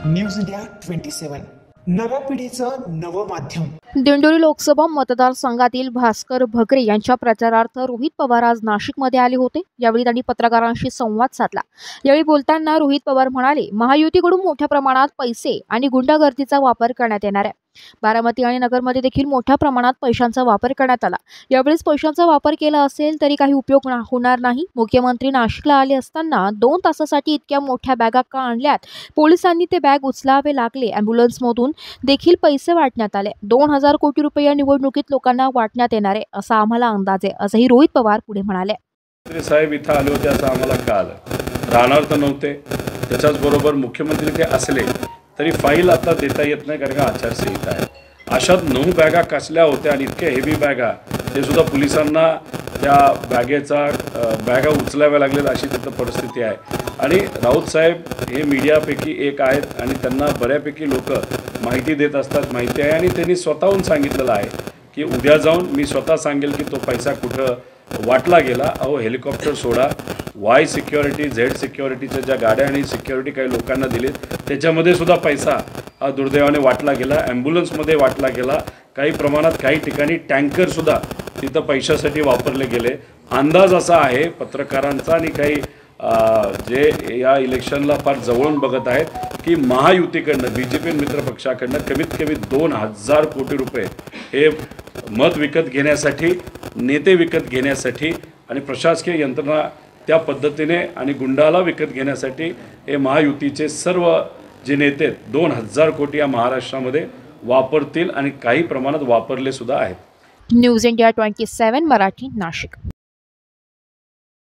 News India 27 नव्या पिढीचं नवं माध्यम। दिंडोरी लोकसभा मतदारसंघातील भास्कर भगरे यांच्या प्रचारार्थ रोहित पवार आज नाशिकमध्ये आले होते। यावेळी त्यांनी पत्रकारांशी संवाद साधला। यावेळी बोलताना रोहित पवार म्हणाले, महायुतीकडून मोठ्या प्रमाणात पैसे आणि गुंडागर्दीचा वापर करण्यात येणार आहे। बारामती आणि नगरमध्ये देखील मोठ्या प्रमाणात पैशांचा वापर करण्यात आला। यावेळी पैशांचा वापर केला असेल तरी काही उपयोग होणार नाही। मुख्यमंत्री नाशिकला आले असताना 2 तासासाठी इतक्या मोठ्या बॅगा का आणल्यात? पोलिसांनी ते बॅग उचलावे लागले। ॲम्ब्युलन्समधून देखील पैसे वाटण्यात आले। 2000 कोटी रुपये या निवडणुकीत लोकांना वाटण्यात येणार आहे असा आम्हाला अंदाज आहे, असंही रोहित पवार पुढे म्हणाले। मुख्यमंत्री साहेब इथं आले होते असं आम्हाला कळालं। राहणार तर नव्हते, त्याच्याच बरोबर मुख्यमंत्री ते असले तरी फाईल आता देता येत नाही कारण का आचारसंहिता आहे। अशात 9 बॅगा कसल्या होत्या आणि इतक्या हेवी बॅगा ते सुद्धा पोलिसांना त्या बॅगा उचलाव्या लागलेत अशी तिथं परिस्थिती आहे। आणि राऊत साहेब हे मीडियापैकी एक आहेत आणि त्यांना बऱ्यापैकी लोक माहिती देत असतात, माहिती आहे। आणि त्यांनी स्वतःहून सांगितलेलं आहे की उद्या जाऊन मी स्वतः सांगेल की तो पैसा कुठं वाटला गेला। अहो हेलिकॉप्टर सोडा, वाय सिक्युरिटी, झेड सिक्युरिटीच्या ज्या गाड्या आणि सिक्युरिटी काही लोकांना दिलीत त्याच्यामध्ये सुद्धा पैसा हा दुर्दैवाने वाटला गेला। ॲम्ब्युलन्समध्ये वाटला गेला, काही प्रमाणात काही ठिकाणी टँकर सुद्धा तिथं पैशासाठी वापरले गेले। अंदाज असा आहे पत्रकारांचा आणि काही जे या इलेक्शनला फार जवळून बघत आहेत की महायुतीकडनं बीजेपी मित्रपक्षाकडनं कमीत कमी 2000 कोटी रुपये हे मत विकत घेण्यासाठी, नेते विकत घेण्यासाठी आणि प्रशासकीय यंत्रणा त्या पद्धतीने आणि गुंडाला विकत घेण्यासाठी हे महायुतीचे सर्व जे नेते 2000 कोटी या महाराष्ट्रामध्ये वापरतील आणि काही प्रमाणात वापरले सुद्धा आहेत। News India 27 Marathi, Nashik.